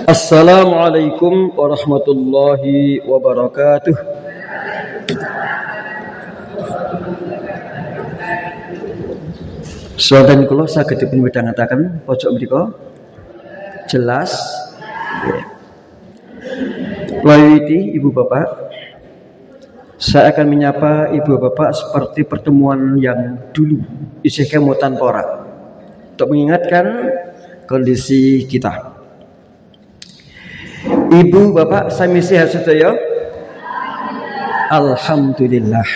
Assalamualaikum warahmatullahi wabarakatuh. Sahabat kula saged dipun wedhangetaken pojok mriku jelas. Melalui Ibu Bapak, saya akan menyapa Ibu Bapak seperti pertemuan yang dulu, isih kemutan pora, untuk mengingatkan kondisi kita. Ibu Bapak sami sehat sedaya? Alhamdulillah.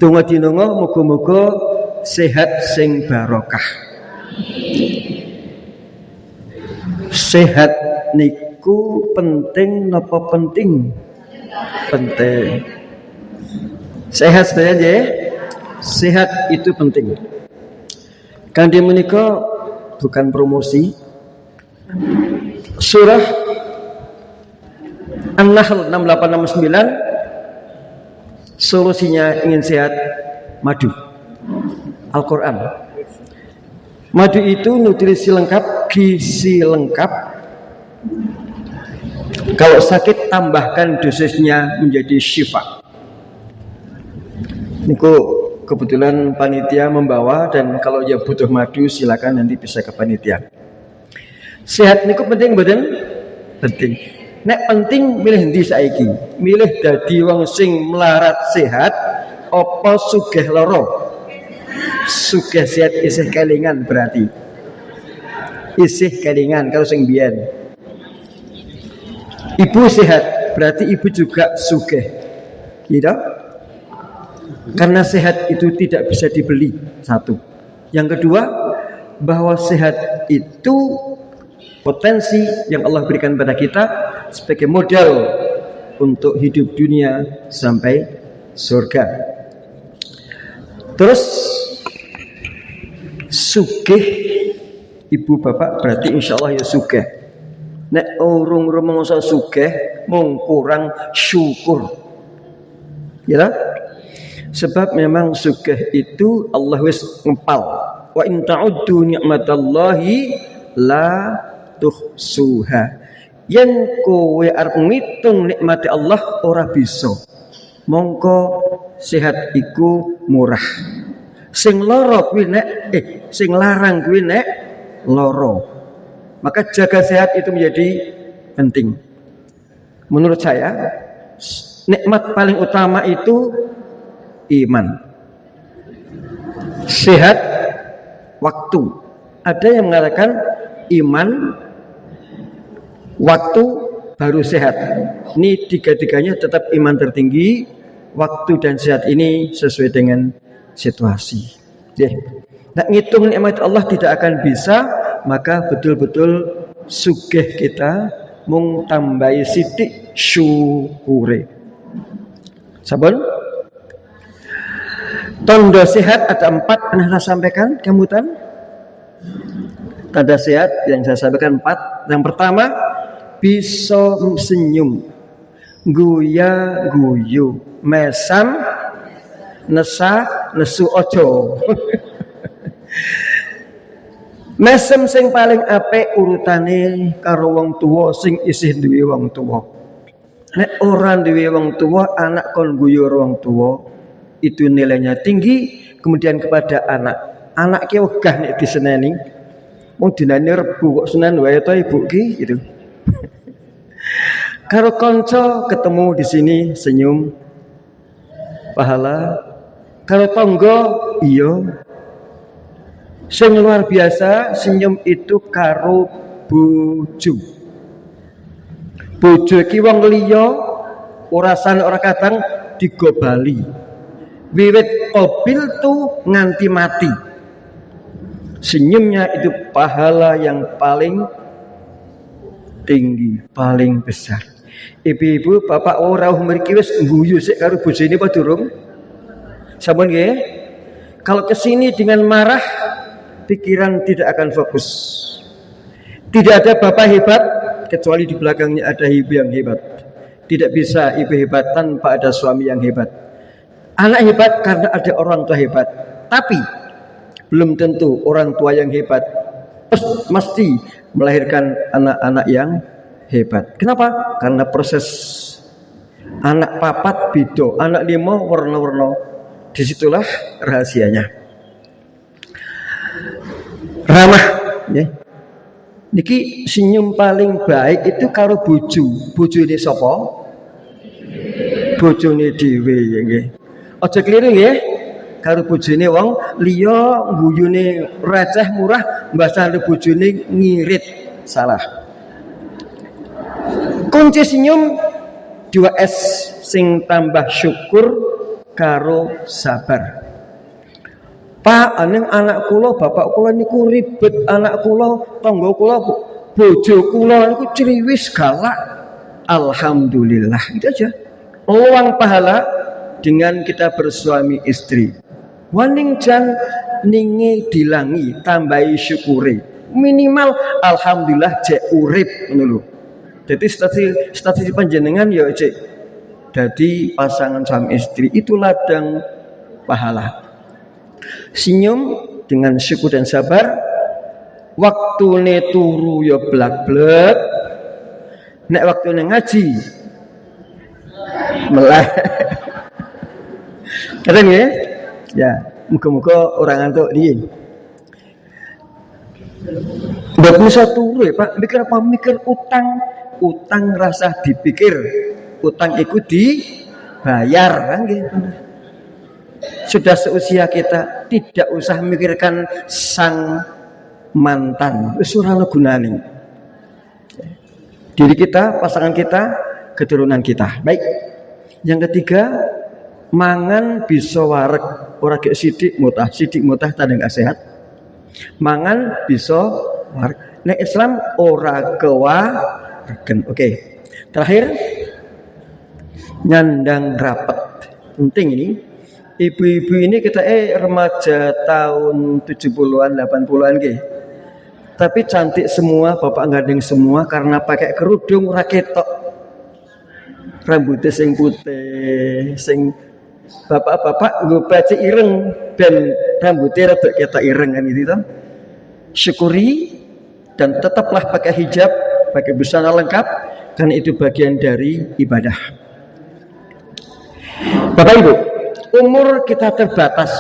Donga dinonga muga-muga sehat sing barokah. Sehat niku penting napa penting? Penting. Sehat sedaya nggih? Sehat itu penting. Kanthi menika bukan promosi. Surah An-Nahl 6869, solusinya ingin sehat, madu. Al-Quran. Madu itu nutrisi lengkap, gizi lengkap. Kalau sakit tambahkan dosisnya menjadi syifa. Niku kebetulan panitia membawa, dan kalau yang butuh madu silakan nanti bisa ke panitia. Sehat niku penting mboten? Penting. Nek penting milih endi saiki? Milih dadi wong sing melarat sehat apa sugih lara? Sugih sehat isih kelingan berarti. Isih kelingan kalau sing biyen. Ibu sehat berarti ibu juga sugih. Gitu? Karena sehat itu tidak bisa dibeli, satu. Yang kedua, bahwa sehat itu potensi yang Allah berikan pada kita sebagai modal untuk hidup dunia sampai surga. Terus sugih Ibu Bapak berarti insya Allah ya sugih. Nek urung rumangsa sugih mung kurang syukur. Ya. Sebab memang sugih itu Allah wis ngempal. Wa in ta'uddu ni'matallahi la tuhsuha. Yen kowe arep ngitung nikmati Allah ora bisa. Mongko sehat iku murah. Sing lara kuwi sing larang kuwi nek lara. Maka jaga sehat itu menjadi penting. Menurut saya nikmat paling utama itu iman. Sehat waktu. Ada yang mengatakan iman, waktu, baru sehat. Ini tiga-tiganya tetap iman tertinggi, waktu dan sehat ini sesuai dengan situasi. Nah, ngitung nikmat Allah tidak akan bisa, maka betul-betul sugih kita mung tambahi sithik syukure. Sampun? Tondo sehat ada 4 pernah saya sampaikan kemudian. Tanda sehat yang saya sampaikan 4. Yang pertama, bisa senyum, guya guyu, mesam, nesa nesu ojo. Mesem sing paling apik urutane karo wong tuwa sing isih duwe wong tuwa. Nek ora duwe wong tuwa, anak kon guyu wong tuwa, itu nilainya tinggi. Kemudian kepada anak, anak ki wegah nek diseneni. Wong dinane Rebu kok Senin wae to ibu ki gitu. Karo kanca ketemu di sini senyum, pahala. Karo tangga iya. Sing luar biasa senyum itu karo bojo. Bojo iki wong liya ora san ora kadang digobali. Wiwit mobil tuh nganti mati. Senyumnya itu pahala yang paling tinggi, paling besar. Ibu-ibu, bapak ora mriki wis guyu sik karo bojone apa durung? Sampun nggih? Kalau kesini dengan marah, pikiran tidak akan fokus. Tidak ada bapak hebat kecuali di belakangnya ada ibu yang hebat. Tidak bisa ibu hebat tanpa ada suami yang hebat. Anak hebat karena ada orang tua hebat. Tapi belum tentu orang tua yang hebat mesti melahirkan anak-anak yang hebat. Kenapa? Karena proses anak papat bido, anak lima warna-warna. Disitulah rahasianya. Ramah, ya. Niki senyum paling baik itu karo bojo. Bojone sapa? Bojone dhewe ya nggih. Aja keliru nggih. Karo bojone wong liya guyune receh murah, mbasane bojone ngirit. Salah. Kunci senyum 2S sing tambah syukur karo sabar. Pak, aning anak kula, bapak kula niku ribet, anak kula, tangga kula, bojo kula niku ciriwis galak. Alhamdulillah, itu aja. Luang pahala dengan kita bersuami istri. Waning jan ningi dilangi, tambahi syukuri. Minimal alhamdulillah jek urip ngono lho. Jadi statistik panjenengan ya cek. Jadi pasangan suami istri itu ladang pahala. Senyum dengan syukur dan sabar. Waktune turu ya blak-blek. Nek waktune ngaji melah. Keren ya? Ya, muga-muga orang ngantuk dia. Mbak bisa turu ya Pak, mikir apa? Mikir utang. Utang rasa dipikir. Utang itu dibayar kan gitu. Sudah seusia kita tidak usah memikirkan sang mantan. Wis ora ana gunane. Diri kita, pasangan kita, keturunan kita. Baik. Yang ketiga, mangan bisa wareg, ora gek sithik mutah tandang sehat. Mangan bisa wareg. Nek Islam ora kewaregen. Oke. Terakhir, nyandang rapat. Penting ini. Ibu-ibu ini kita remaja tahun 70-an, 80-an nggih. Tapi cantik semua, bapak gandeng semua karena pakai kerudung raketok. Rambutnya sing putih, sing bapak-bapak nggo peci ireng dan rambutnya rada ketok ireng kan itu. Syukuri dan tetaplah pakai hijab, pakai busana lengkap karena itu bagian dari ibadah. Bapak Ibu, umur kita terbatas.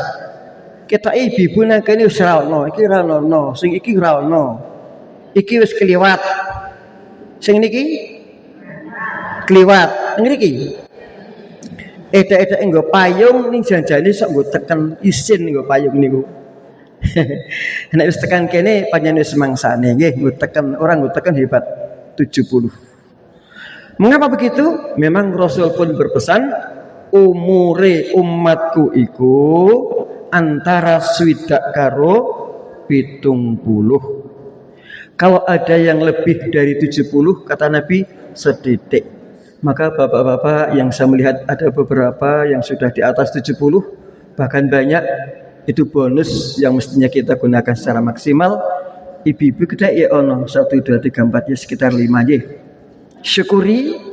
Kita ibu nangkene wis ra ono, iki ra ono, sing iki ra ono. Iki wis kliwat. Sing niki kliwat. Ngriki. Eda-eda nggo payung ning janjane sok nggo teken isin nggo payung niku. Nek wis tekan kene panjenengan wis mangsane nggih, nggo teken orang nggo teken hebat 70. Mengapa begitu? Memang Rasul pun berpesan umure umatku iku antara swidak karo 70. Kalau ada yang lebih dari 70 kata Nabi sedidik. Maka bapak-bapak yang saya melihat ada beberapa yang sudah di atas 70 bahkan banyak, itu bonus yang mestinya kita gunakan secara maksimal. Ibu-ibu kita ya ono 1, 2, 3, 4 ya sekitar 5 aja. Syukuri.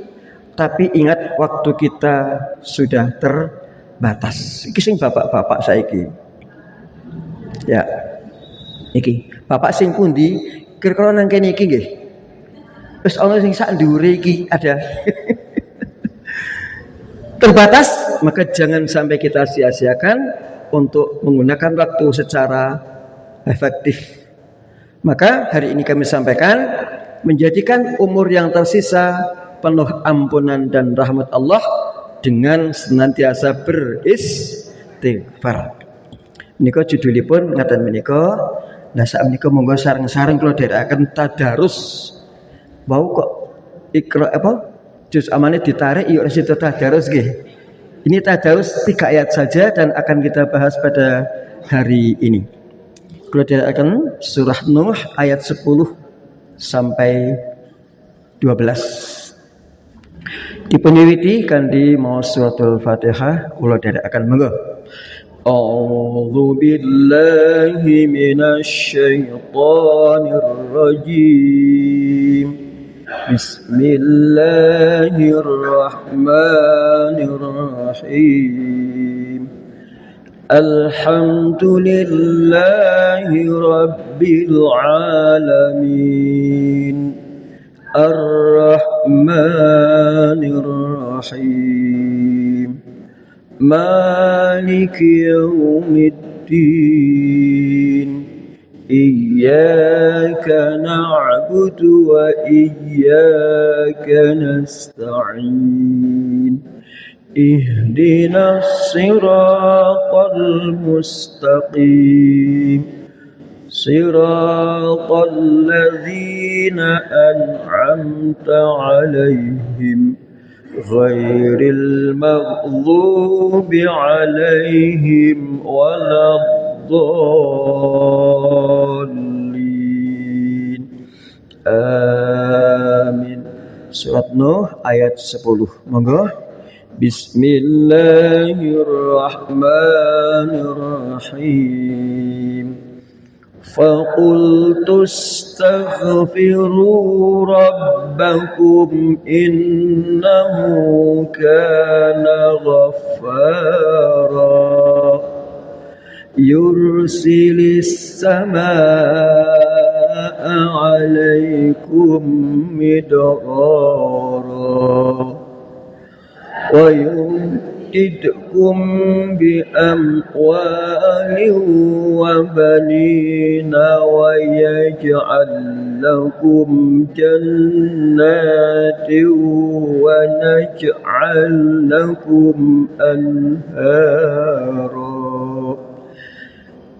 Tapi ingat waktu kita sudah terbatas. Iki sing bapak-bapak saiki. Ya. Iki, bapak sing pundi kira-kira nang kene iki nggih. Wis ana sing sak ndure iki ada. Terbatas, maka jangan sampai kita sia-siakan untuk menggunakan waktu secara efektif. Maka hari ini kami sampaikan menjadikan umur yang tersisa penuh ampunan dan rahmat Allah dengan senantiasa beristighfar. Menika judulipun ngaten menika. Nah sak menika monggo sareng-sareng kula dherekaken tadarus. Wau kok ikra apa? Juz amane ditarik yuk situ tadarus nggih. Ini tadarus 3 ayat saja dan akan kita bahas pada hari ini. Kula dherekaken surah Nuh ayat 10 sampai 12. Dipuniwiti kanthi maos suratul Fatihah kula dherekaken monggo. A'udzu billahi minasy syaithanir rajim. Bismillahirrahmanirrahim. Alhamdulillahi Rabbil Alamin Ar-Rahmanir Rahim Maliki Yawmiddin Iyyaka na'budu wa iyyaka nasta'in Ihdinas siratal mustaqim Siratal ladzina an'amta 'alaihim ghairil maghdubi 'alaihim waladdallin. Amin. Surat Nuh ayat 10. Monggo. Bismillahirrahmanirrahim. Faqultu astaghfiru rabbakum innahu kana ghaffara yursilis samaa'a 'alaikum midrara wa yumdidkum bi amwalin wa banina wa yaj'al lakum jannatin wa naj'al lakum anhara.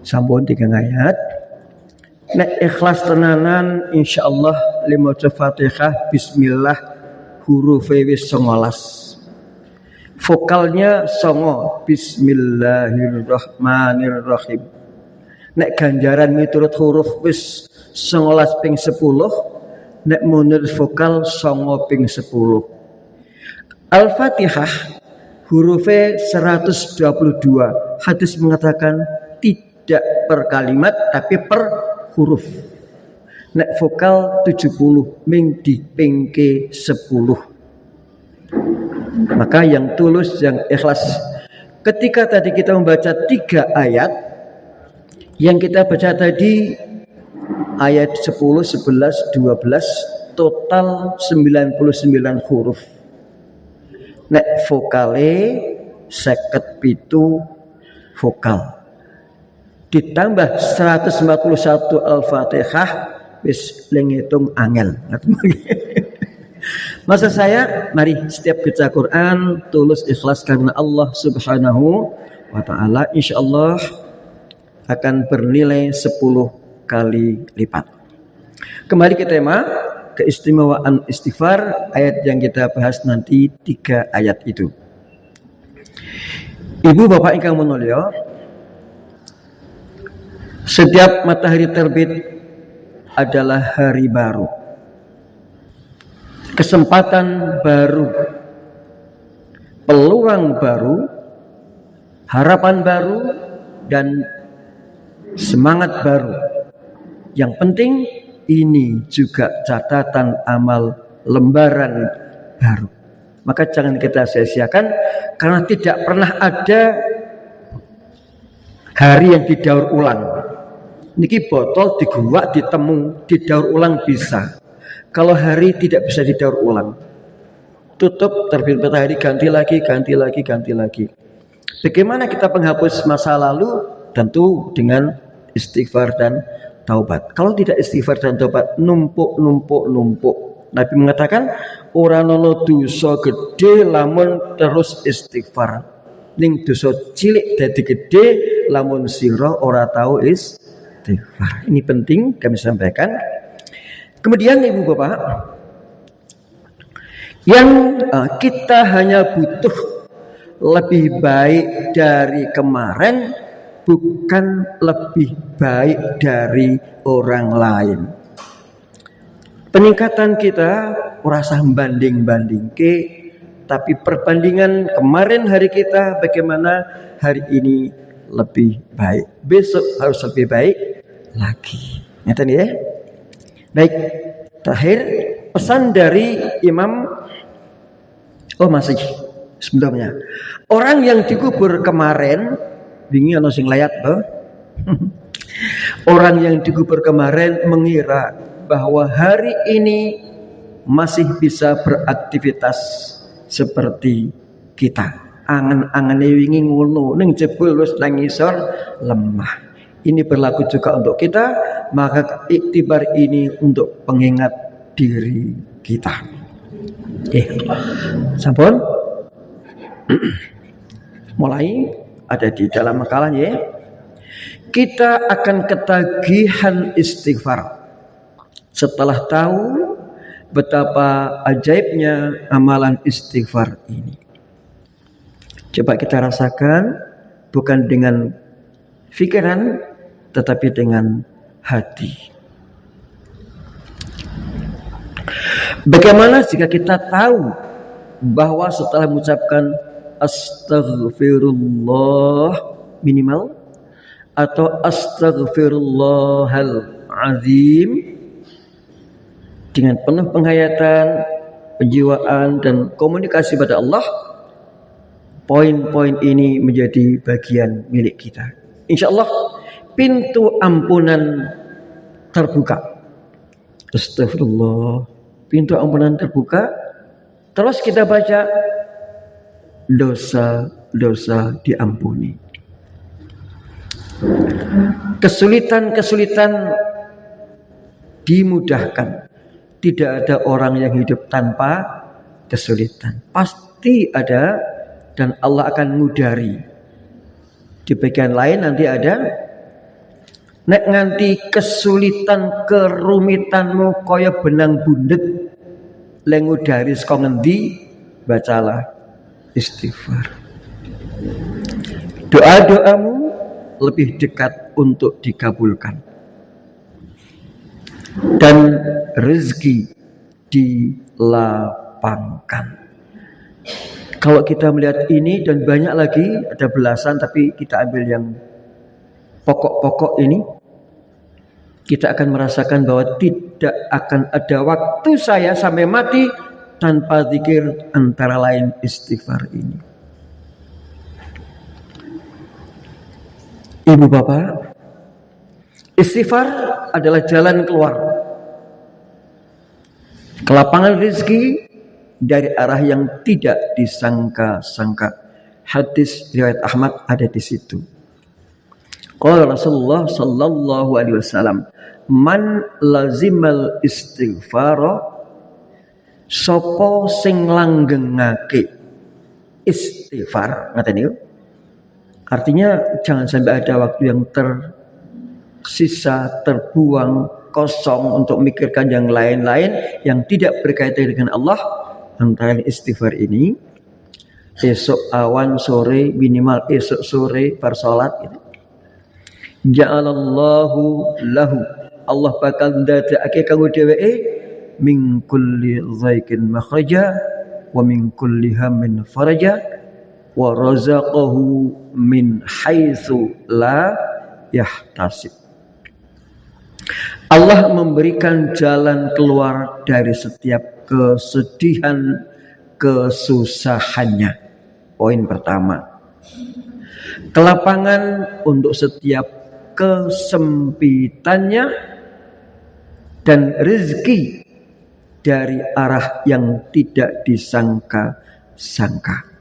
Sampun 3 ayat. Nek ikhlas tenanan insyaallah limaca Fatihah bismillah hurufe wis 19. Vokalnya songo bismillahirrahmanirrahim. Nek ganjaran miturut huruf wis 19 ping 10, nek menurut vokal songo ping 10. Al-Fatihah hurufnya 122. Hadis mengatakan tidak per kalimat tapi per huruf. Nek vokal 70 ming dipingke 10. Maka yang tulus, yang ikhlas. Ketika tadi kita membaca 3 ayat, yang kita baca tadi ayat 10, 11, 12, total 99 huruf. Nek vokale 57 vokal. Ditambah 141 Al-Fatihah, wis ngitung angel. Maksud saya, mari setiap baca Quran tulus ikhlas karena Allah Subhanahu wa taala, insyaallah akan bernilai 10 kali lipat. Kembali ke tema keistimewaan istighfar, ayat yang kita bahas nanti 3 ayat itu. Ibu bapak ingkang manulya, setiap matahari terbit adalah hari baru. Kesempatan baru, peluang baru, harapan baru, dan semangat baru. Yang penting ini juga catatan amal lembaran baru. Maka jangan kita sia-siakan, karena tidak pernah ada hari yang didaur ulang. Niki botol diguak, ditemu, didaur ulang bisa. Kalau hari tidak bisa didaur ulang. Tutup, terbit matahari, ganti lagi, ganti lagi, ganti lagi. Bagaimana kita menghapus masa lalu? Tentu dengan istighfar dan taubat. Kalau tidak istighfar dan taubat, numpuk. Nabi mengatakan, ora ono dosa gede lamun terus istighfar. Ning dosa cilik dadi gede lamun sira ora tahu istighfar. Ini penting kami sampaikan. Kemudian ibu bapak, yang kita hanya butuh lebih baik dari kemarin, bukan lebih baik dari orang lain. Peningkatan kita merasa banding ke, tapi perbandingan kemarin hari kita bagaimana, hari ini lebih baik, besok harus lebih baik lagi. Ngerti ya? Baik, terakhir pesan dari Imam masih sebelumnya. Orang yang dikubur kemarin Wingi ana sing layat toh. Orang yang dikubur kemarin mengira bahwa hari ini masih bisa beraktivitas seperti kita. Angen-angene wingi ngono ning jebul wis nang ngisor lemah. Ini berlaku juga untuk kita, maka iktibar ini untuk pengingat diri kita. Sampun mulai ada di dalam makalah ya. Kita akan ketagihan istighfar setelah tahu betapa ajaibnya amalan istighfar ini. Coba kita rasakan, bukan dengan pikiran tetapi dengan hati. Bagaimana jika kita tahu bahwa setelah mengucapkan astaghfirullah minimal atau astaghfirullahal azim dengan penuh penghayatan, penjiwaan dan komunikasi pada Allah, poin-poin ini menjadi bagian milik kita. Insya Allah pintu ampunan terbuka. Astagfirullah, pintu ampunan terbuka. Terus kita baca dosa-dosa diampuni. Kesulitan-kesulitan dimudahkan. Tidak ada orang yang hidup tanpa kesulitan. Pasti ada dan Allah akan ngudari. Di bagian lain nanti ada, nek nganti kesulitan kerumitanmu kaya benang bundet leng ngudari saka ngendi, bacalah istighfar. Doa-doamu lebih dekat untuk dikabulkan. Dan rezeki dilapangkan. Kalau kita melihat ini dan banyak lagi, ada belasan tapi kita ambil yang pokok-pokok ini, kita akan merasakan bahwa tidak akan ada waktu saya sampai mati tanpa zikir antara lain istighfar ini. Ibu bapak, istighfar adalah jalan keluar ke lapangan rezeki dari arah yang tidak disangka-sangka. Hadis riwayat Ahmad ada di situ. Qala Rasulullah sallallahu alaihi wasallam, man lazimal istighfara, sapa sing langgengake istighfar. Ngaten niku. Artinya jangan sampai ada waktu yang tersisa, terbuang, kosong untuk memikirkan yang lain-lain yang tidak berkaitan dengan Allah. Antara istighfar ini, esok awan sore, minimal esok sore bar salat gitu. Ja'alallahu lahu, Allah bakal ndadekake kanggo dheweke min kulli dhaikin makhraja wa min kulli hammin faraja wa razaqahu min haitsu la yahtasib. Allah memberikan jalan keluar dari setiap kesedihan, kesusahannya. Poin pertama. Kelapangan untuk setiap kesempitannya dan rezeki dari arah yang tidak disangka-sangka.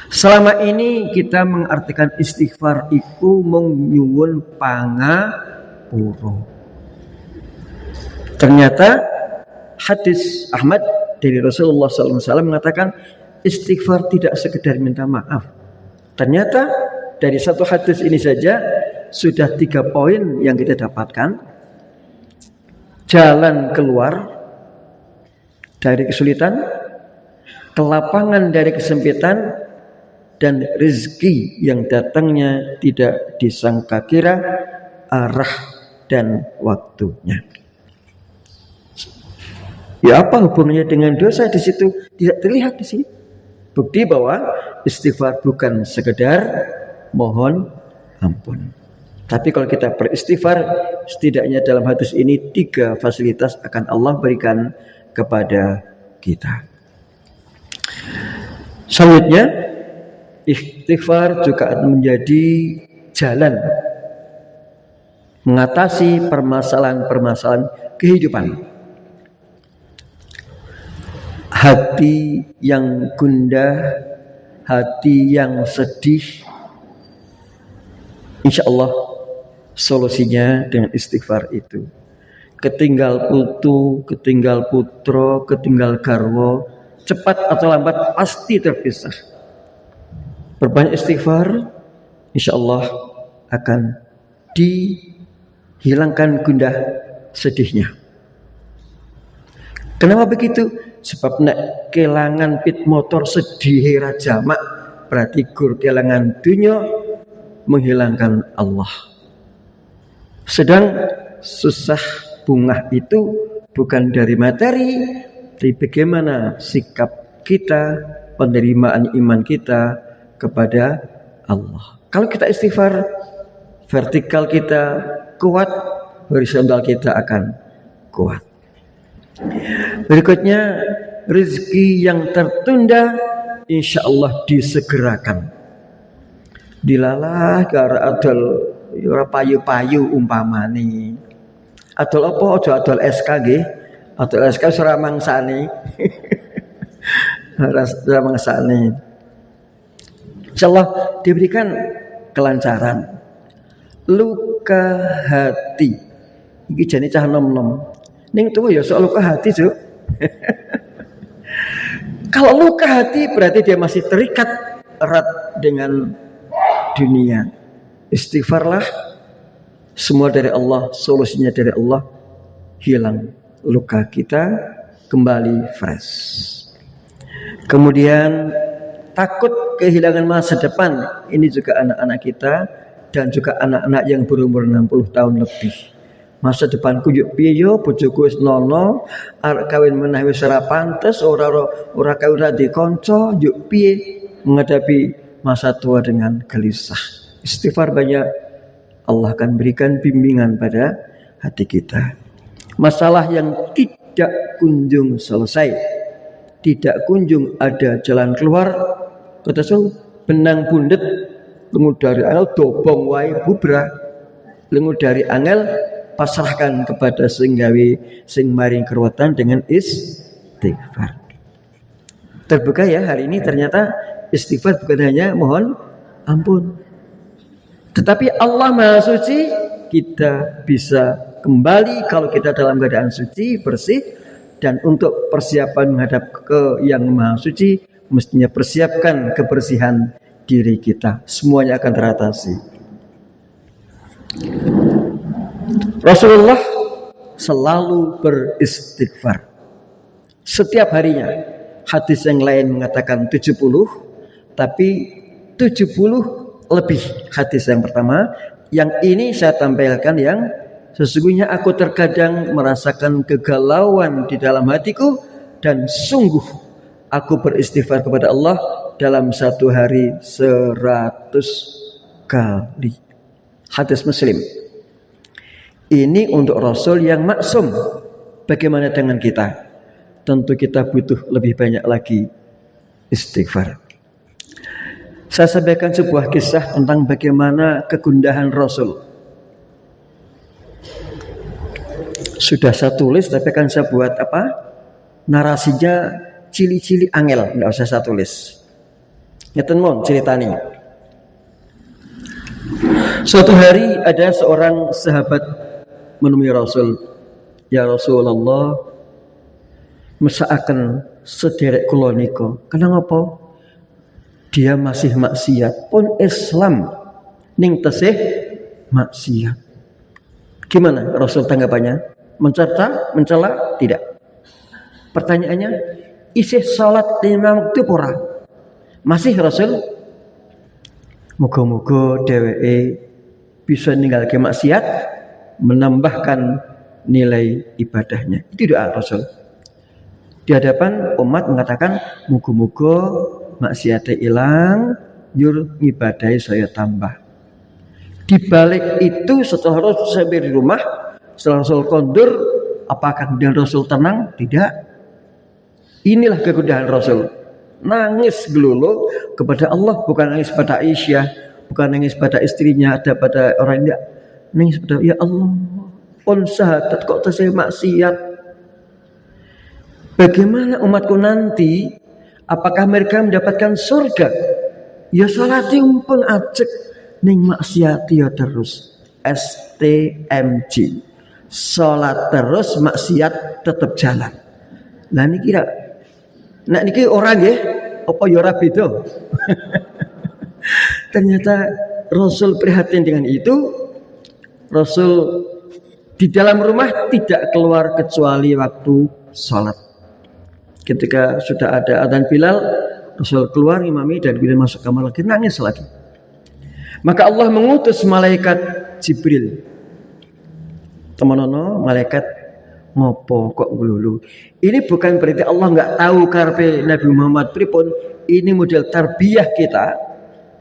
Selama ini kita mengartikan istighfar iku mung nyuwun pangapura. Ternyata hadis Ahmad dari Rasulullah SAW mengatakan istighfar tidak sekedar minta maaf. Ternyata dari satu hadis ini saja sudah 3 poin yang kita dapatkan. Jalan keluar dari kesulitan, kelapangan dari kesempitan, dan rezeki yang datangnya tidak disangka kira arah dan waktunya. Ya apa hubungannya dengan dosa di situ? Tidak terlihat di sini. Bukti bahwa istighfar bukan sekedar mohon ampun. Tapi kalau kita beristighfar, setidaknya dalam hadis ini 3 fasilitas akan Allah berikan kepada kita. Selanjutnya, Istighfar juga menjadi jalan mengatasi permasalahan-permasalahan kehidupan. Hati yang gundah, hati yang sedih, insya Allah solusinya dengan istighfar itu. Ketinggal putu, ketinggal putro, ketinggal garwo, cepat atau lambat pasti terpisah. Berbanyak istighfar, insya Allah akan dihilangkan gundah sedihnya. Kenapa begitu? Sebab nek kelangan pit motor sedih rajamak, berarti gur kelangan dunia menghilangkan Allah. Sedang susah bungah itu bukan dari materi, tapi bagaimana sikap kita, penerimaan iman kita kepada Allah. Kalau kita istighfar, vertikal kita kuat, horizontal kita akan kuat. Berikutnya, rezeki yang tertunda insya Allah disegerakan. Dilalah gara adol ora payu-payu umpamane. Adol apa? Aja adol SK nggih. Adol SK ora mangsane. Ora mangsane. Insyaallah diberikan kelancaran. Luka hati. Iki jane cah nom-nom. Ning tuwa ya soal luka hati, Juk. Kalau luka hati berarti dia masih terikat erat dengan dunia. Istighfarlah, semua dari Allah, solusinya dari Allah. Hilang luka kita, kembali fresh. Kemudian takut kehilangan masa depan. Ini juga anak-anak kita dan juga anak-anak yang berumur 60 tahun lebih. Masa depanku yuk piye yo, bojoku wis nono, arep kawin meneh wis ora pantes, ora kawin ra dikonco, yuk piye menghadapi masa tua dengan gelisah. Istighfar banyak, Allah akan berikan bimbingan pada hati kita. Masalah yang tidak kunjung selesai, tidak kunjung ada jalan keluar, kata so benang bundet, lengu dari angel dobong wae bubrah, lengu dari angel pasrahkan kepada sing gawe sing maring keruwetan dengan istighfar. Terbuka ya hari ini, ternyata istighfar bukan hanya mohon ampun, tetapi Allah Maha Suci, kita bisa kembali kalau kita dalam keadaan suci, bersih. Dan untuk persiapan menghadap ke yang Maha Suci, mestinya persiapkan kebersihan diri kita. Semuanya akan teratasi. Rasulullah selalu beristighfar setiap harinya. Hadis yang lain mengatakan 70, tapi 70 lebih hadis yang pertama. Yang ini saya tampilkan yang sesungguhnya aku terkadang merasakan kegalauan di dalam hatiku, dan sungguh aku beristighfar kepada Allah dalam satu hari 100 kali. Hadis Muslim. Ini untuk Rasul yang maksum. Bagaimana dengan kita? Tentu kita butuh lebih banyak lagi istighfar. Saya sampaikan sebuah kisah tentang bagaimana kegundahan Rasul. Sudah saya tulis, tapi kan saya buat apa? Narasinya cili-cili angel, enggak usah saya tulis. Ngeten mon ceritanya. Suatu hari ada seorang sahabat menemui Rasul. Ya Rasulullah, mesakaken sederek kula nika. Kenapa? Dia masih maksiat, pun Islam ning tesih maksiat. Gimana Rasul tanggapannya? Mencerca, mencela? Tidak. Pertanyaannya, isih salat lima waktu ora? Masih Rasul? Moga-moga dheweke bisa ninggalke maksiat, menambahkan nilai ibadahnya. Itu doa Rasul. Di hadapan umat mengatakan, moga-moga maksiatnya hilang, nyuruh ngibadahi saya tambah. Di balik itu setelah Rasul sampai di rumah, setelah Rasul kondur, apakah kemudian Rasul tenang? Tidak. Inilah kegundahan Rasul. nangis gelulu kepada Allah, bukan nangis pada Aisyah, bukan nangis pada istrinya, ada pada orang dia nangis pada ya Allah, syahadat kok saya maksiat. Bagaimana umatku nanti? Apakah mereka mendapatkan surga? Ya salati pun ajek ning maksiati ya terus. STMJ. Salat terus, maksiat tetap jalan. Nah niki kira nak niki orang ya, apa ya ora beda? Ternyata Rasul prihatin dengan itu. Rasul di dalam rumah tidak keluar kecuali waktu sholat. Ketika sudah ada adzan Bilal, Rasul keluar imami dan Bilal masuk kamar lagi, nangis lagi. Maka Allah mengutus malaikat Jibril. Teman-teman, malaikat ngopo kok ngelulu. Ini bukan berarti Allah nggak tahu karpe Nabi Muhammad pripun. Ini model tarbiyah kita,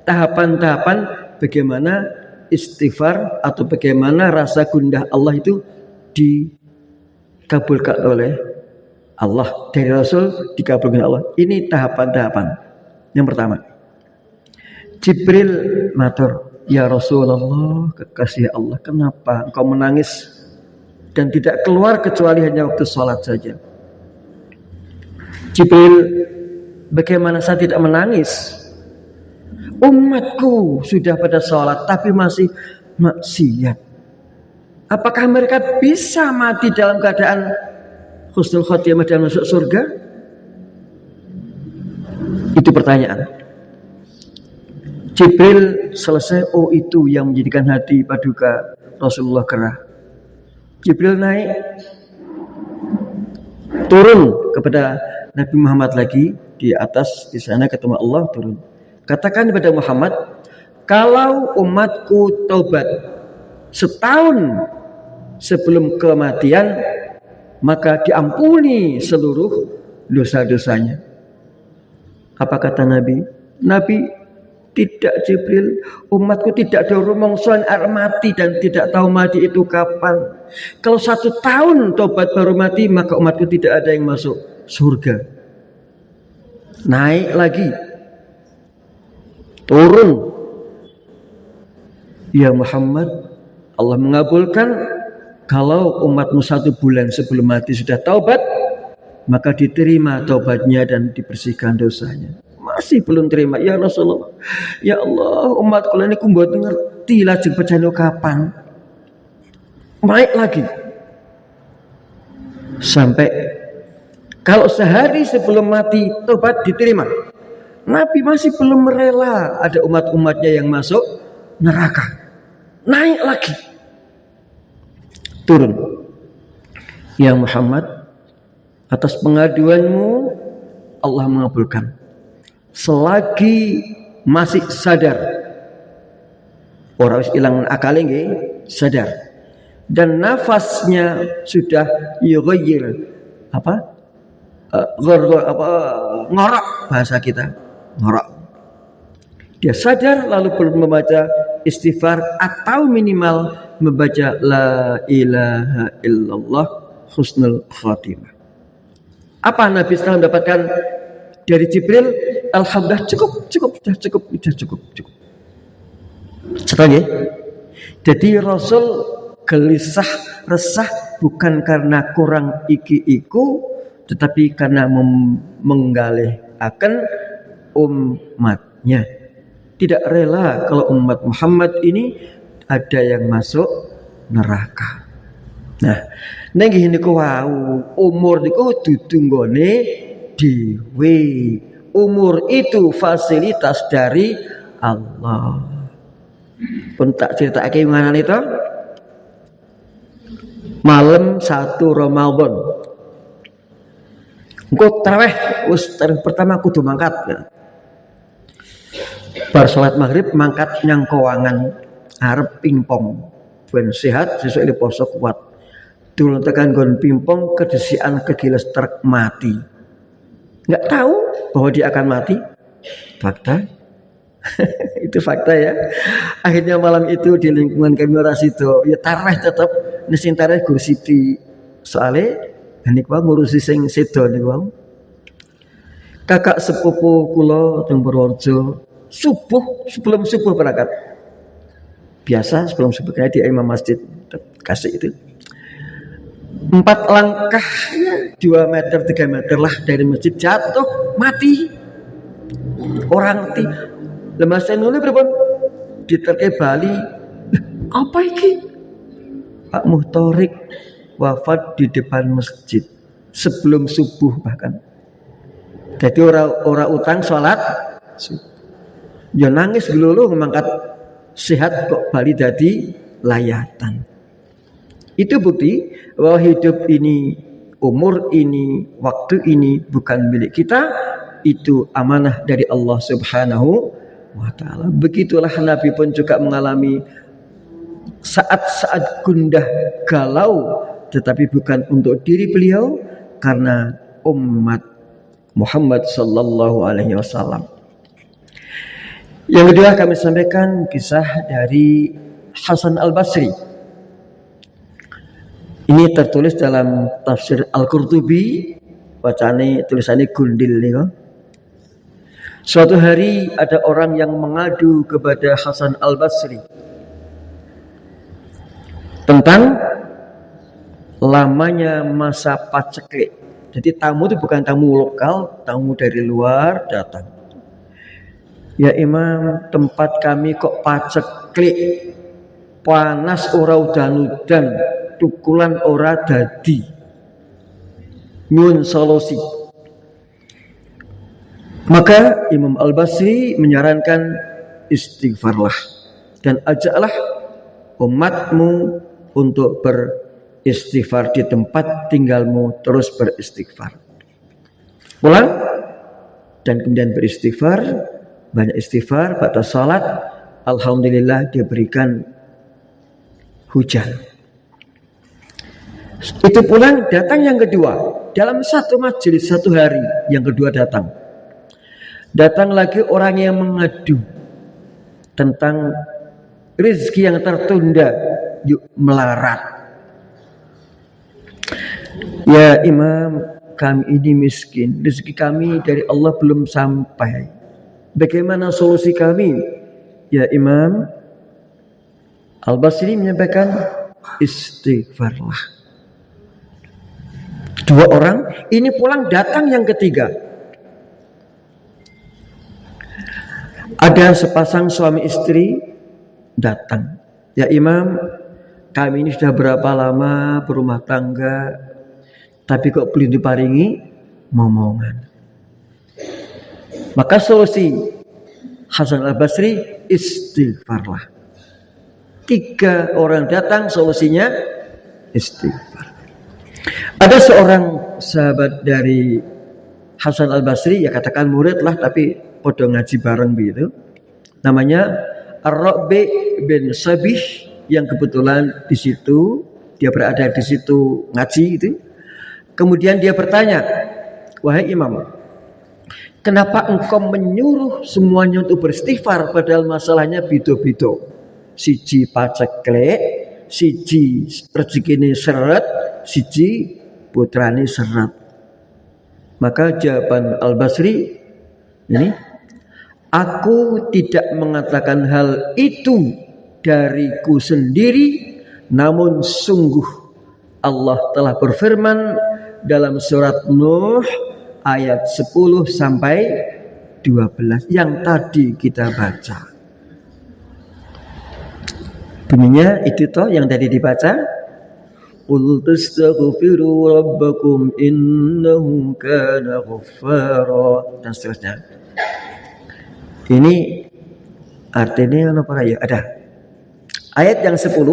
tahapan-tahapan bagaimana istighfar atau bagaimana rasa gundah Allah itu dikabulkan oleh Allah, dari Rasul dikabulkan Allah. Ini tahapan-tahapan. Yang pertama, Jibril matur, ya Rasulullah, kekasih Allah, kenapa engkau menangis dan tidak keluar kecuali hanya waktu sholat saja? Jibril, bagaimana saya tidak menangis? Umatku sudah pada sholat tapi masih maksiat. Apakah mereka bisa mati dalam keadaan husnul khotimah dan masuk surga? Itu pertanyaan. Jibril selesai, oh itu yang menjadikan hati paduka Rasulullah gerah. Jibril naik, turun kepada Nabi Muhammad lagi di atas, di sana ketemu Allah, turun. Katakan kepada Muhammad, kalau umatku taubat setahun sebelum kematian, maka diampuni seluruh dosa-dosanya. Apa kata Nabi? Nabi, tidak Jibril, umatku tidak ada rumongsoan mati dan tidak tahu mati itu kapan. Kalau 1 tahun tobat baru mati, maka umatku tidak ada yang masuk surga. Naik lagi, turun. Ya Muhammad, Allah mengabulkan kalau umatmu 1 bulan sebelum mati sudah taubat, maka diterima taubatnya dan dibersihkan dosanya. Masih belum terima, ya Rasulullah, ya Allah, umatku ini kumbuat ngerti lajeng bejano kapan. Naik lagi sampai kalau sehari sebelum mati taubat diterima. Nabi masih belum rela ada umat-umatnya yang masuk neraka. Naik lagi, turun. Ya Muhammad, atas pengaduanmu Allah mengabulkan. Selagi masih sadar, orang hilang akal nggih, sadar, dan nafasnya sudah yughayyir ngorok, bahasa kita ngorok. Dia sadar lalu perlu membaca istighfar atau minimal membaca la ilaha illallah husnul khatimah. Apa Nabi setelah mendapatkan dari Jibril? Alhamdulillah, cukup. Setelah jadi Rasul gelisah resah bukan karena kurang iki-iku, tetapi karena menggalih akan umatnya. Tidak rela kalau umat Muhammad ini ada yang masuk neraka. Nah, nggih niku wau, umur niku dudu nggone dhewe. Umur itu fasilitas dari Allah. Pun tak critakake nganane to. Malam 1 Ramadan. Engko tarawih wis pertama kudu mangkat. Bar salat maghrib mangkat nyang kawangan arep pingpong. Ben sehat sesuk iki poso kuat. Dulu tekan gon pingpong kedesian kegiles truk mati. Nggak tahu bahwa dia akan mati. Fakta. Itu fakta ya. Akhirnya malam itu di lingkungan kami Rasido, ya tarawih tetap nesin tarawih Gur Siti. Soale niku ngurusi sing sedo niku. Kakak sepupu kula teng Purworejo sebelum subuh berangkat. Biasa sebelum subuh kayak di imam masjid kasih itu 4 langkah 2 meter 3 meter lah dari masjid jatuh mati orang ti lemas nuli berapa diterke Bali apa iki Pak Muhtorik wafat di depan masjid sebelum subuh bahkan jadi ora utang sholat ya nangis geluluh mangkat sehat kok Bali dadi layatan. Itu bukti bahwa hidup ini, umur ini, waktu ini bukan milik kita, itu amanah dari Allah Subhanahu wa ta'ala. Begitulah Nabi pun juga mengalami saat-saat gundah galau, tetapi bukan untuk diri beliau, karena umat Muhammad sallallahu alaihi wasallam. Yang kedua kami sampaikan kisah dari Hasan Al-Basri. Ini tertulis dalam tafsir Al-Qurtubi, bacane tulisannya gundil nih. Suatu hari ada orang yang mengadu kepada Hasan Al-Basri tentang lamanya masa paceklik. Jadi tamu itu bukan tamu lokal, tamu dari luar datang. Ya Imam, tempat kami kok paceklik, panas ora udan-udan, tukulan ora dadi. Nyun solusi. Maka Imam Al-Basri menyarankan istighfarlah dan ajaklah umatmu untuk beristighfar di tempat tinggalmu, terus beristighfar. Pulang dan kemudian beristighfar, banyak istighfar, pada salat, alhamdulillah diberikan hujan. Itu pulang, datang yang kedua. Dalam satu majelis satu hari, yang kedua datang. Datang lagi orang yang mengadu tentang rezeki yang tertunda, yuk melarat. Ya Imam, kami ini miskin, rezeki kami dari Allah belum sampai. Bagaimana solusi kami? Ya Imam, Al-Basri menyampaikan istighfarlah. Dua orang, ini pulang datang yang ketiga. Ada sepasang suami istri datang. Ya Imam, kami ini sudah berapa lama berumah tangga, tapi kok belum diparingi momongan. Maka solusi Hasan Al-Basri istighfarlah. 3 orang datang, solusinya istighfar. Ada seorang sahabat dari Hasan Al-Basri, ya katakan murid lah, tapi podo ngaji bareng begitu. Namanya Ar-Rabi bin Sabih, yang kebetulan di situ dia berada di situ ngaji itu. Kemudian dia bertanya, wahai Imam, kenapa engkau menyuruh semuanya untuk beristighfar padahal masalahnya bido-bido? Siji paceklek, siji rezekine seret, siji putrane seret. Maka jawaban Al-Basri ini, aku tidak mengatakan hal itu dariku sendiri, namun sungguh Allah telah berfirman dalam surat Nuh ayat 10 sampai 12 yang tadi kita baca. Bunyinya itu toh yang tadi dibaca. Qul tastaghfiru rabbakum innahu kana ghaffara, dan seterusnya. Ini artinya apa ya? Ada ayat yang 10.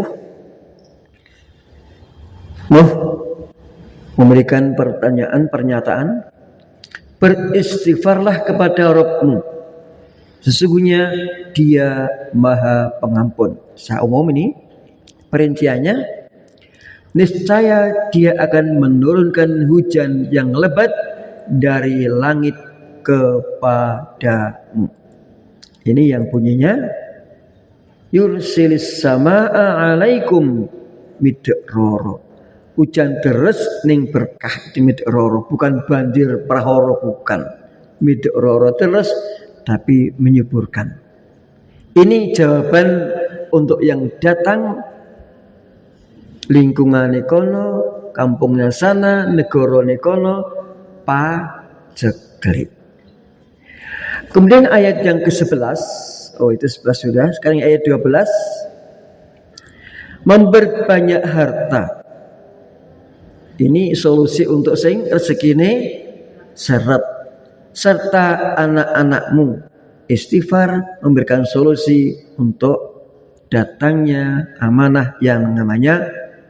Nuh memberikan pernyataan, beristighfarlah kepada Rabbmu, sesungguhnya Dia Maha Pengampun. Saya umum ini perinciannya, niscaya Dia akan menurunkan hujan yang lebat dari langit kepadamu. Ini yang bunyinya, yursilis samaa alaikum midrara. Hujan deres ning berkah di midrara, bukan banjir prahara, bukan. miduk roro terus, tapi menyuburkan. Ini jawaban untuk yang datang lingkungan kono, kampungnya sana, negara kono, pajeglip. Kemudian ayat yang ke-11, itu 11 sudah, sekarang ayat 12. Memperbanyak harta. Ini solusi untuk sing rezekine seret. Serta anak-anakmu. Istighfar memberikan solusi untuk datangnya amanah yang namanya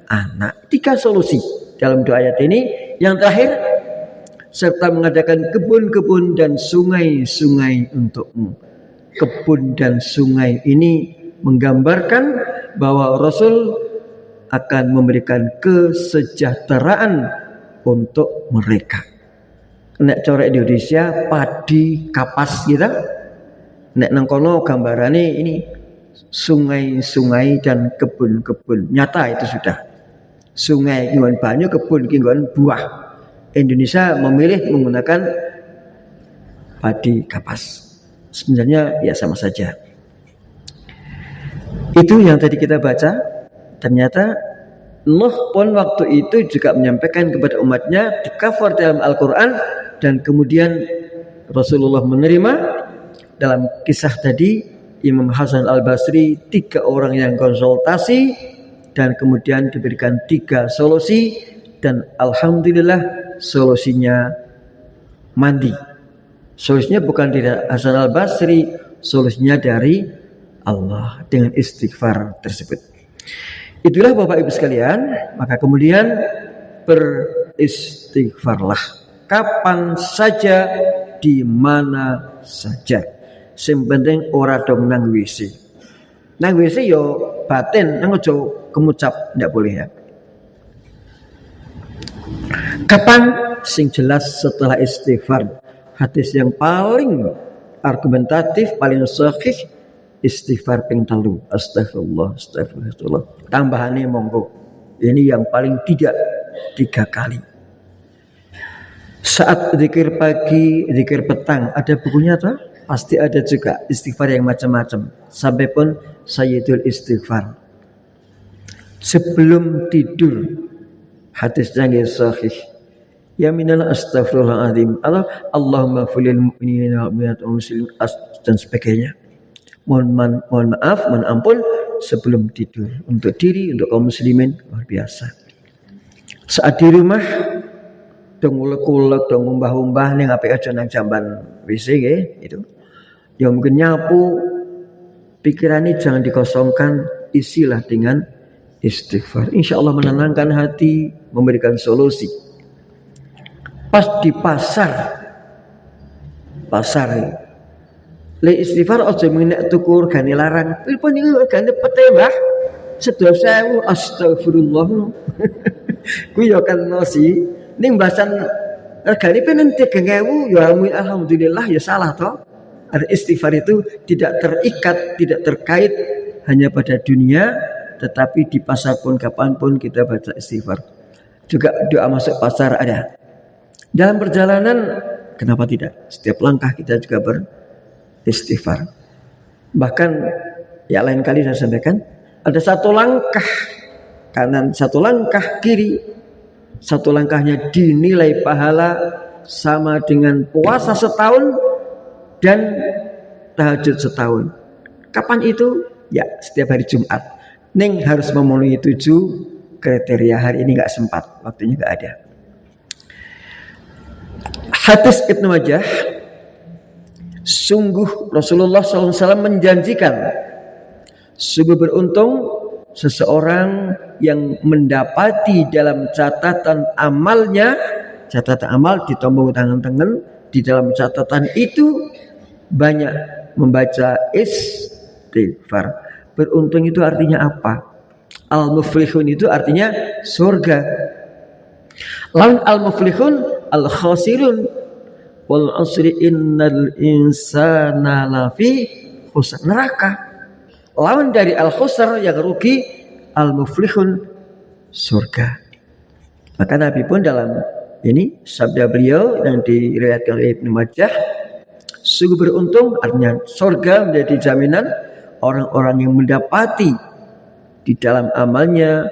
anak. 3 solusi dalam 2 ayat ini. Yang terakhir, serta mengadakan kebun-kebun dan sungai-sungai untukmu. Kebun dan sungai ini menggambarkan bahwa Rasul akan memberikan kesejahteraan untuk mereka. Nek corek di Indonesia padi kapas gitu. Nek nang kono gambarane ini sungai-sungai dan kebun-kebun. Nyata itu sudah. Sungai nggon banyu, kebun nggon buah. Indonesia memilih menggunakan padi kapas. Sebenarnya ya sama saja. Itu yang tadi kita baca. Ternyata Nuh pun waktu itu juga menyampaikan kepada umatnya di cover dalam Al-Quran, dan kemudian Rasulullah menerima. Dalam kisah tadi Imam Hasan Al-Basri 3 orang yang konsultasi dan kemudian diberikan 3 solusi, dan alhamdulillah solusinya mandi. Solusinya bukan dari Hasan Al-Basri, solusinya dari Allah dengan istighfar tersebut. Itulah Bapak Ibu sekalian, maka kemudian beristighfarlah kapan saja, di mana saja. Sing penting ora dong nang WC. Nang WC yo batin, nang ojo kemucap, ndak boleh ya. Kapan? Sing jelas setelah istighfar. Hadis yang paling argumentatif, paling sahih, istighfar ping 3. Astagfirullah, astagfirullah. Tambahannya monggo. Ini yang paling tidak 3 kali. Saat zikir pagi, zikir petang, ada bukunya toh? Pasti ada juga istighfar yang macam-macam. Sampai pun Sayyidul Istighfar. Sebelum tidur, hadisnya yang sahih. Ya minal astaghfirullahaladzim. Allahumma fulil mu'minina wal muslimin dan sebagainya. Mohon maaf, mohon ampun sebelum tidur, untuk diri, untuk kaum muslimin, luar biasa. Saat di rumah dong ulek-ulek, dong umbah-umbah ning apik aja nang jamban WC nggih, itu. Ya mungkin nyapu, pikirannya jangan dikosongkan, isilah dengan istighfar. Insyaallah menenangkan hati, memberikan solusi. Pas di pasar le istighfar aja menek tuku regane larang. Pilpun iki regane pete, Mbah. 12.000, astagfirullah. Kuwi ya kan sih. Ning bahasan regane penen 3.000 ya alhamdulillah ya salah toh. Ada istighfar itu tidak terikat, tidak terkait hanya pada dunia, tetapi di pasar pun kapanpun kita baca istighfar. Juga doa masuk pasar ada. Dalam perjalanan kenapa tidak? Setiap langkah kita juga beristighfar. Bahkan ya lain kali saya sampaikan, ada 1 langkah kanan, 1 langkah kiri, 1 langkahnya dinilai pahala sama dengan puasa setahun dan tahajud setahun. Kapan itu? Ya setiap hari Jumat. Ning harus memenuhi 7 kriteria. Hari ini gak sempat, waktunya gak ada. Hadis Ibnu Majah, sungguh Rasulullah SAW menjanjikan, sungguh beruntung seseorang yang mendapati dalam catatan amalnya, catatan amal ditombol tangan-tangan, di dalam catatan itu banyak membaca istighfar. Beruntung itu artinya apa? Al-muflihun itu artinya surga. Lawan al-muflihun al-khasirun, wal asri innal insana lafi khusr, neraka. Lawan dari al-khusr yang rugi, al-muflihun surga. Maka Nabi pun dalam ini sabda beliau yang diriwayatkan oleh Ibnu Majah, Sungguh beruntung, artinya surga menjadi jaminan orang-orang yang mendapati di dalam amalnya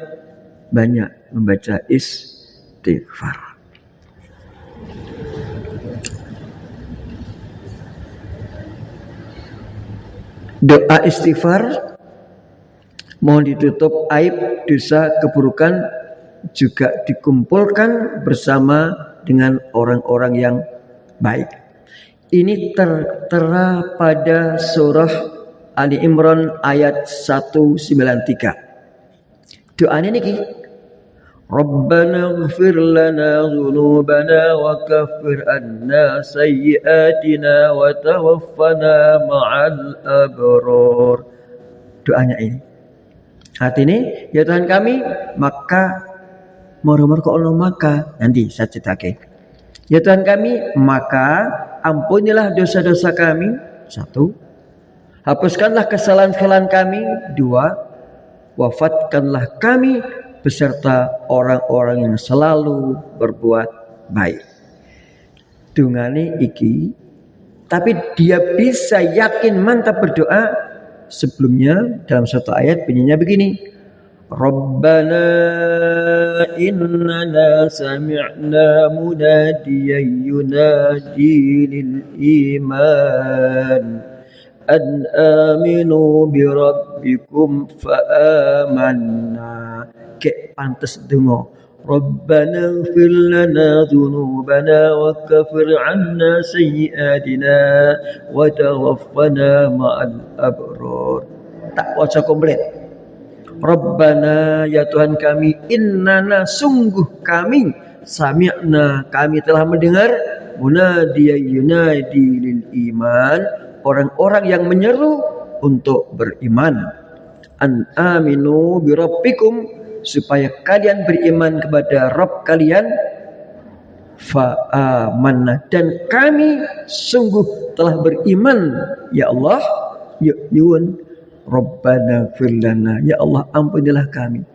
banyak membaca istighfar. Doa istighfar mohon ditutup aib, dosa, keburukan, juga dikumpulkan bersama dengan orang-orang yang baik. Ini tertera pada surah Ali Imran ayat 193. Doanya niki, Rabbana ighfir lana dhunubana wa kaffir anna sayyi'atina wa tawaffana ma'al abrar. Doanya ini. Artinya, ya Tuhan kami, maka moro-moro kok ono maka nanti saya ceritake. Ya Tuhan kami, maka ampunilah dosa-dosa kami. 1. Hapuskanlah kesalahan-kesalahan kami. 2. Wafatkanlah kami beserta orang-orang yang selalu berbuat baik. Dungane iki, tapi dia bisa yakin mantap berdoa. Sebelumnya dalam satu ayat bunyinya begini, Rabbana innana sami'na munadiyan yunadi lil iman an aminu bi rabbikum fa amanna. Kek pantes donga, Rabbana ighfir lana dhunubana wa kaffir 'anna sayyi'atina wa tawaffana ma'al abrar. Tak waca komplit. Rabbana, ya Tuhan kami, innana, sungguh kami, sami'na, kami telah mendengar, munadiyan yunadi lil iman, orang-orang yang menyeru untuk beriman, an aminu bi rabbikum, supaya kalian beriman kepada Rabb kalian, fa amanna, dan kami sungguh telah beriman, ya Allah. Yuk Rabbana ighfir lana, ya Allah ampunilah kami.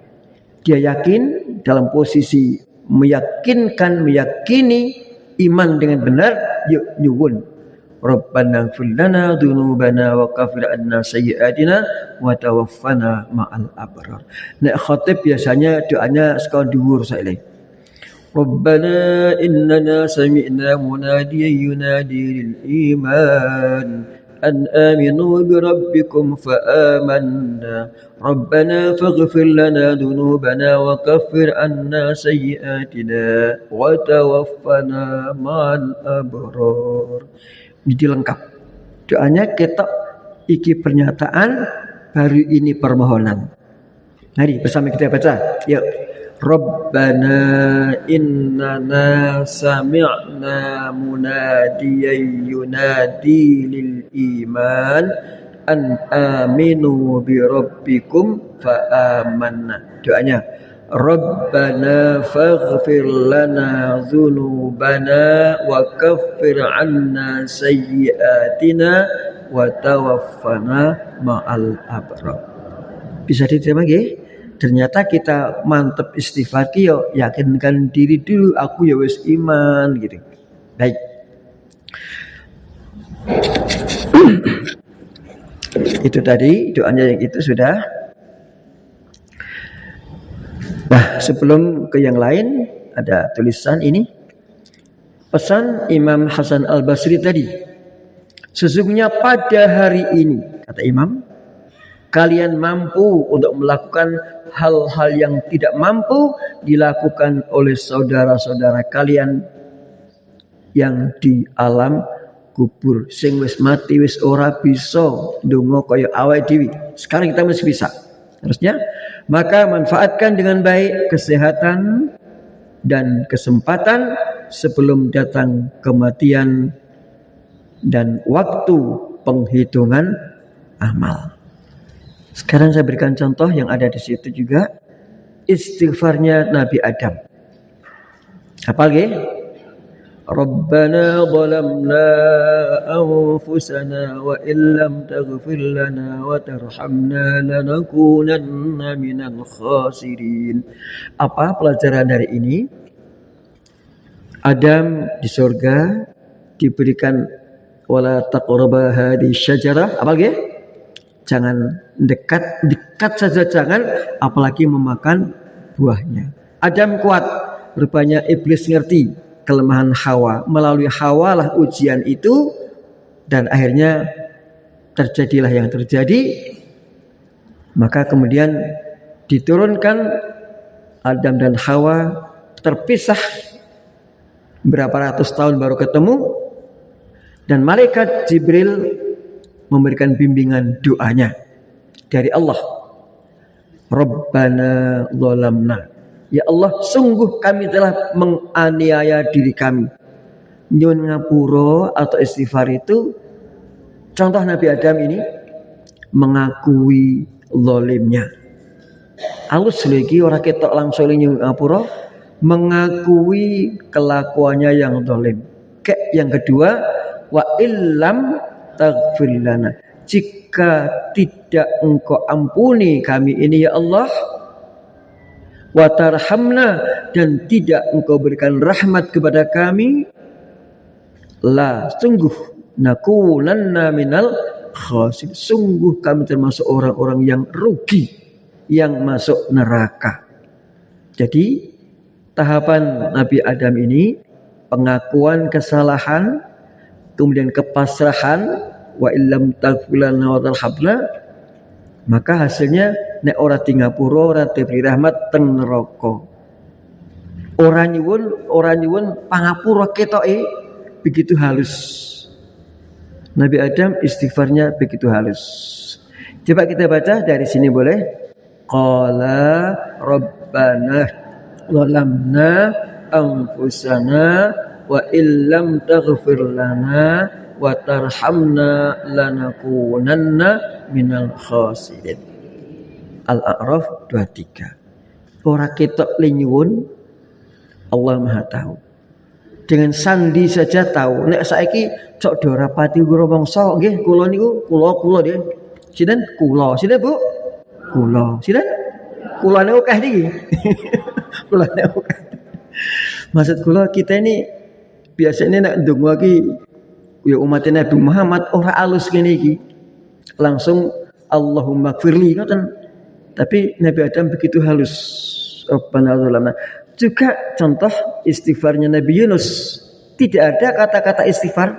Dia yakin dalam posisi meyakini iman dengan benar. Yuk nyuwun, Rabbana ighfir lana dzunubana wa kaffir 'anna sayyi'atina wa tawaffana ma'al abrar. Nek khatib biasanya doanya sekon dhuwur saiki. Rabbana innana sami'na munadiyan yunadi lil iman an aminu bi rabbikum fa amanna. Rabbana faghfir lana dzunubana wa kaffir 'anna sayyi'atina wa tawaffana ma'al abrar. Jadi lengkap. Doanya ketok iki pernyataan, baru ini permohonan. Mari bersama kita baca. Yuk. Rabbana innana sami'na munadiyan yunadi lil iman an aminu bi rabbikum fa amanna. Doanya, Rabbana faghfir lana dzunubana wa kaffir 'anna sayyi'atina wa tawaffana ma'al abrar. Bisa diterima nggih? Ternyata kita mantep istighfar ki yo yakinkan diri dulu, aku ya wis iman gitu. Baik. Itu tadi doanya yang itu sudah. Nah, sebelum ke yang lain ada tulisan ini. Pesan Imam Hasan Al-Basri tadi. Sesungguhnya pada hari ini, kata Imam, kalian mampu untuk melakukan hal-hal yang tidak mampu dilakukan oleh saudara-saudara kalian yang di alam kubur. Sing wis mati wis ora bisa ndonga kaya awake dhewe. Sekarang kita masih bisa. Harusnya maka manfaatkan dengan baik kesehatan dan kesempatan sebelum datang kematian dan waktu penghitungan amal. Sekarang saya berikan contoh yang ada di situ juga, istighfarnya Nabi Adam. Apa lagi? Rabbana zalamna anfusana wa illam taghfir lana wa tarhamna lanakunanna minal khasirin. Apa pelajaran dari ini? Adam di surga diberikan wala taqraba hadhihi syajarah, apalagi? Jangan dekat saja jangan, apalagi memakan buahnya. Adam kuat, rupanya iblis ngerti kelemahan Hawa. Melalui Hawa lah ujian itu, dan akhirnya terjadilah yang terjadi. Maka kemudian diturunkan Adam dan Hawa, terpisah berapa ratus tahun baru ketemu, dan malaikat Jibril memberikan bimbingan doanya dari Allah. Rabbana zalamna, ya Allah, sungguh kami telah menganiaya diri kami. Nyun ngapura atau istighfar itu contoh Nabi Adam ini mengakui zalimnya. Alus lagi orang ketok langsung nyun ngapura, mengakui kelakuannya yang zalim. Yang kedua, wa illam taghfir lana, jika tidak engkau ampuni kami ini ya Allah, wa tarhamna, dan tidak engkau berikan rahmat kepada kami, la, sungguh nakunanna minal khasir, sungguh kami termasuk orang-orang yang rugi, yang masuk neraka. Jadi tahapan Nabi Adam ini pengakuan kesalahan, kemudian kepasrahan, wa illam taghfirlana wa tarhamna, maka hasilnya nek ora tingapura, ora diberi rahmat, teng neraka. Ora nyuwun pangapura ketoke begitu halus. Nabi Adam istighfarnya begitu halus. Coba kita baca dari sini boleh. Qala rabbana zalamna anfusana wa illam taghfir lana wa tarhamna lanakunanna minal khasirin. Al-A'raf 23. Ora ketok linyuwun, Allah Maha tahu. Dengan sandi saja tahu. Nek saiki cok ora pati kula mangsa nggih kula niku kula nggih. Sinten kula, sinten Bu? Kula. Sinten? Kulane akeh niki. Kulane akeh. Maksud kula kita ini biasanya nak ndonga iki ya umat Nabi Muhammad ora alus ngene iki. Langsung Allahumma gfirli ngoten. Tapi Nabi Adam begitu halus. Rabbana zalamna. Juga contoh istighfarnya Nabi Yunus, tidak ada kata-kata istighfar.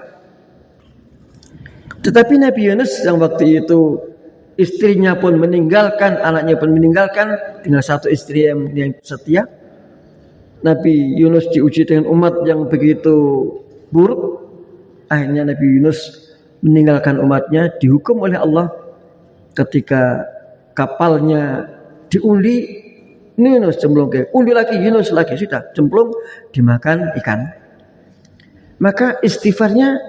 Tetapi Nabi Yunus yang waktu itu istrinya pun meninggalkan, anaknya pun meninggalkan, tinggal satu istri yang setia. Nabi Yunus diuji dengan umat yang begitu buruk. Akhirnya Nabi Yunus meninggalkan umatnya, dihukum oleh Allah ketika kapalnya diundi. Yunus cemplung ke, undi lagi, Yunus lagi, sudah cemplung, dimakan ikan. Maka istighfarnya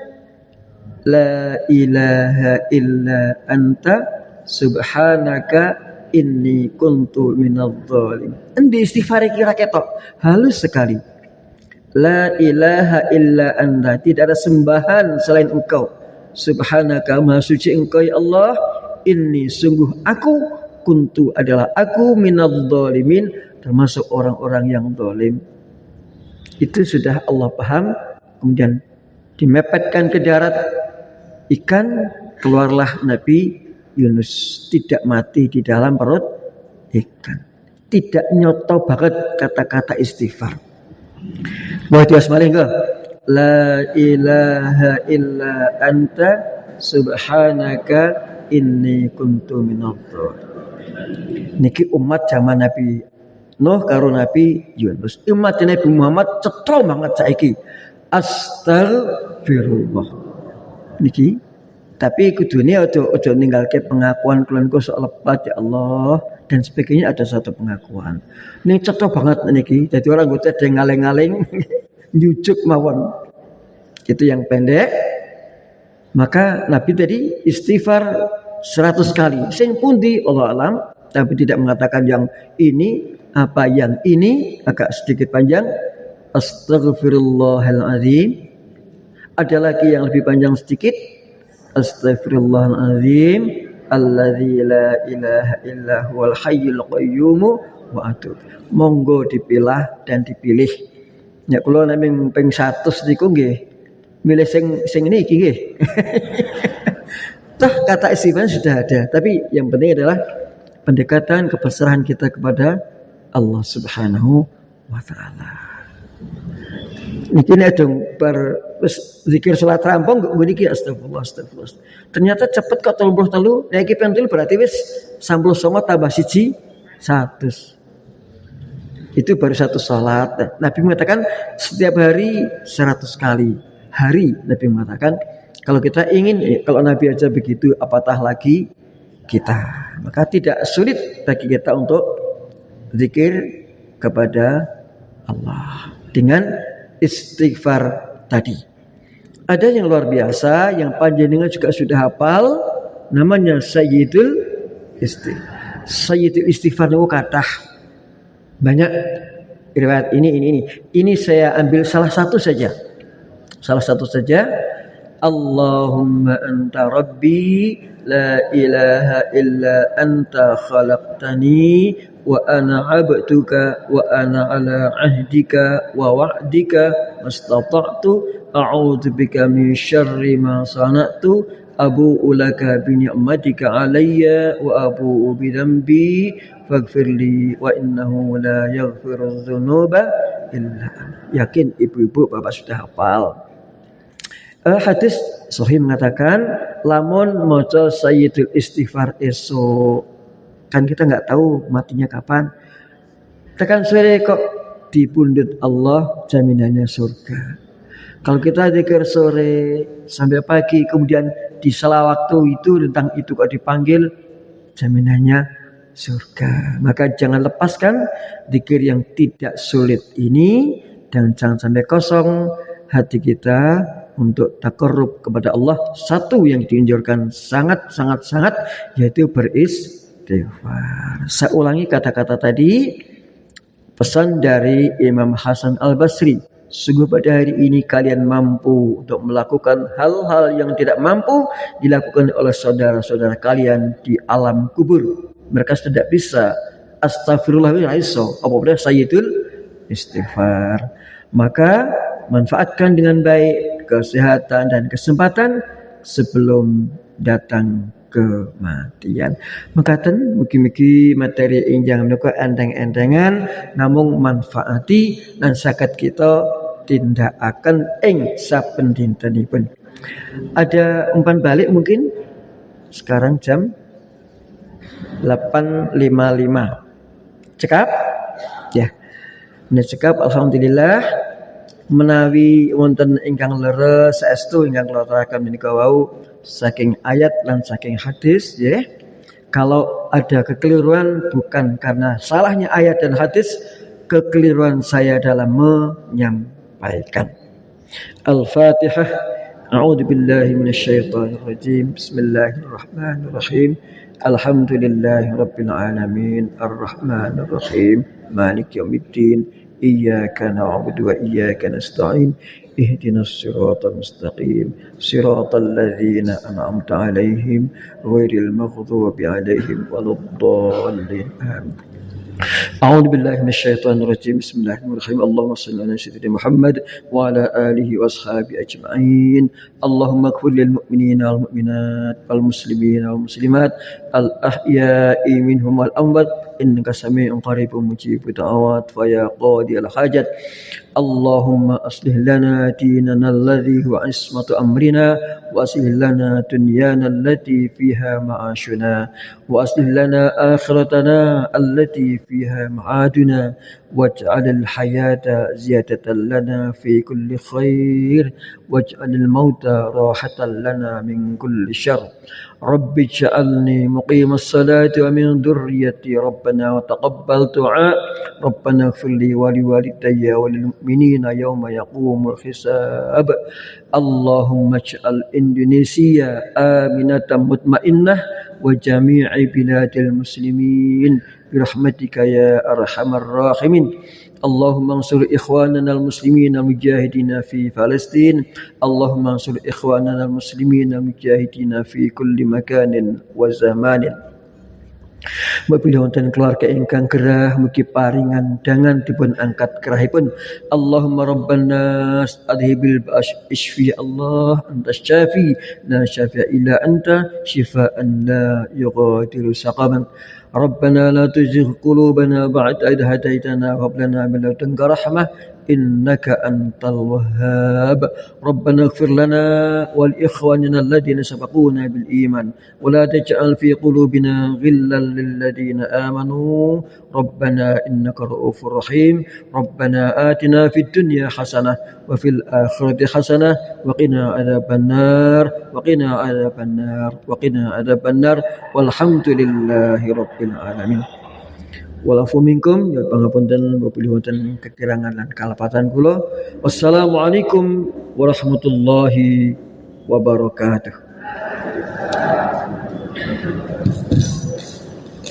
la ilaha illa anta subhanaka inni kuntu minadh-dhalim. Endi istighfar kira ketok halus sekali. La ilaha illa anta, tidak ada sembahan selain engkau. Subhanaka, maha suci engkau ya Allah. Inni, sungguh aku, kuntu adalah aku, minadh-dhalimin, termasuk orang-orang yang zalim. Itu sudah Allah paham. Kemudian dimepetkan ke darat ikan, keluarlah Nabi Yunus, tidak mati di dalam perut ikan. Tidak nyoto banget kata-kata istighfar. Bahwa dia semalih enggak? La ilaha illa anta subhanaka inni kuntu minadh-dhalimin. Niki umat zaman Nabi Nuh karo Nabi Yunus. Umat Nabi Muhammad cetro banget saiki. Astagfirullah. Niki tapi kudune aja ninggalke pengakuan keluarga sok lepat ya Allah dan sebagainya, ada satu pengakuan. Ning cetro banget niki. Jadi orang gue ada ngaling-ngaling nyujuk mawon. Itu yang pendek. Maka Nabi tadi istighfar 100 kali. Sing pundi Allah alam, tapi tidak mengatakan yang ini apa yang ini, agak sedikit panjang. Astaghfirullahaladzim. Ada lagi yang lebih panjang sedikit. Astaghfirullahaladzim alladzi la ilaha illa huwal hayyul qayyum wa atub. Monggo dipilah dan dipilih. Ya kula nek ping 100 niku nggih milih sing ini iki nggih. Toh kata istighfar sudah ada, tapi yang penting adalah pendekatan kepasrahan kita kepada Allah Subhanahu wa taala. Niki nek dong bar wis zikir salat rampung nggo niki astagfirullah. Ternyata cepet kok 33. Nek iki pentil berarti wis 99 tambah 100. Itu baru satu salat. Nabi mengatakan setiap hari 100 kali. Hari Nabi mengatakan kalau kita ingin, kalau Nabi aja begitu, apatah lagi kita. Maka tidak sulit bagi kita untuk zikir kepada Allah dengan istighfar tadi. Ada yang luar biasa, yang panjenengan juga sudah hafal, namanya Sayyidul Istighfar. Sayyidul Istighfar itu kathah. Banyak riwayat ini. Ini saya ambil salah satu saja. Allahumma anta rabbi la ilaha illa anta khalaqtani wa ana 'abduka wa ana 'ala 'ahdika wa wa'dika mastata'tu a'udzu bika min syarri ma sana'tu abu'u laka bi ni'matika 'alayya wa abu'u bi dhanbi faghfirli wa innahu la yaghfiru dzunuba illa anta. Yakin ibu-ibu bapak sudah hafal. Hadis sahih mengatakan lamun maca Sayyidul Istighfar esok, kan kita nggak tahu matinya kapan. Tekan sore kok di pundut Allah jaminannya surga. Kalau kita zikir sore sampai pagi kemudian di salah waktu itu tentang itu kok dipanggil jaminannya surga. Maka jangan lepaskan zikir yang tidak sulit ini dan jangan sampai kosong hati kita untuk takarrub kepada Allah. Satu yang dianjurkan sangat yaitu beristighfar. Saya ulangi kata-kata tadi, pesan dari Imam Hasan Al-Basri. Sungguh pada hari ini kalian mampu untuk melakukan hal-hal yang tidak mampu dilakukan oleh saudara-saudara kalian di alam kubur. Mereka tidak bisa astagfirullahaladzim apabila Sayyidul Istighfar. Maka manfaatkan dengan baik kesehatan dan kesempatan sebelum datang kematian. Mekaten mugi-mugi materi injang menika enteng-entengan namung manfaati lan saged kita tindakaken ing saben dintenipun. Ada umpan balik mungkin sekarang jam 8.55. Cekap? Ya. Ini cekap alhamdulillah. Menawi wonten ingkang leres saestu ingkang kula aturaken menika wau saking ayat lan saking hadis ya. Kalau ada kekeliruan bukan karena salahnya ayat dan hadis, kekeliruan saya dalam menyampaikan. Al-Fatihah. A'udzu billahi minasyaitonir rajim. Bismillahirrahmanirrahim. Alhamdulillahirabbil alamin. Arrahmanir rahim. Maliki yaumiddin. إياك نعبد وإياك نستعين اهدنا الصراط المستقيم صراط الذين أنعمت عليهم غير المغضوب عليهم ولا الضالين آمين. أعوذ بالله من الشيطان الرجيم بسم الله الرحمن الرحيم اللهم صل على سيدنا محمد وعلى آله وأصحابه أجمعين اللهم اغفر للمؤمنين والمؤمنات والمسلمين والمسلمات الأحياء منهم والأموات إنك سميع قريب مجيب الدعوات فيا قاضي الحاجات اللهم أصلح لنا ديننا الذي هو عصمة أمرنا وأصلح لنا دنيانا التي فيها معاشنا وأصلح لنا آخرتنا التي فيها معادنا واجعل الحياة زيادة لنا في كل خير واجعل الموت راحة لنا من كل شر رب اجعلني مقيم الصلاة ومن ذريتي ربنا وتقبل دعاء ربنا اغفر لي ولوالدي وللمؤمنين يوم يقوم الحساب اللهم اجعل إندونيسيا آمنة مطمئنة وجميع بلاد المسلمين برحمتك يا أرحم الراحمين اللهم انصر إخواننا المسلمين المجاهدين في فلسطين اللهم انصر إخواننا المسلمين المجاهدين في كل مكان وزمان Mapilih wonten keluarga ingkang gerah mugi paringan dangan dipun angkat kerahipun. Allahumma rabban nas adhibil ba'as isfi Allah anta syafi la syafi'a illa anta shifaan la yughadiru saqaman. ربنا لا تزغ قلوبنا بعد إذ هديتنا وهب لنا من لدنك رحمة إنك أنت الوهاب. ربنا اغفر لنا ولإخواننا الذين سبقونا بالإيمان ولا تجعل في قلوبنا غلا للذين آمنوا ربنا إنك رؤوف رحيم. ربنا آتنا في الدنيا حسنة وفي الآخرة حسنة وقنا عذاب النار وقنا عذاب النار وقنا عذاب النار والحمد لله رب العالمين. Walafu minkum ya pangapunten bapilih wonten kekirangan lan kalapatan kula. Wassalamualaikum warahmatullahi wabarakatuh.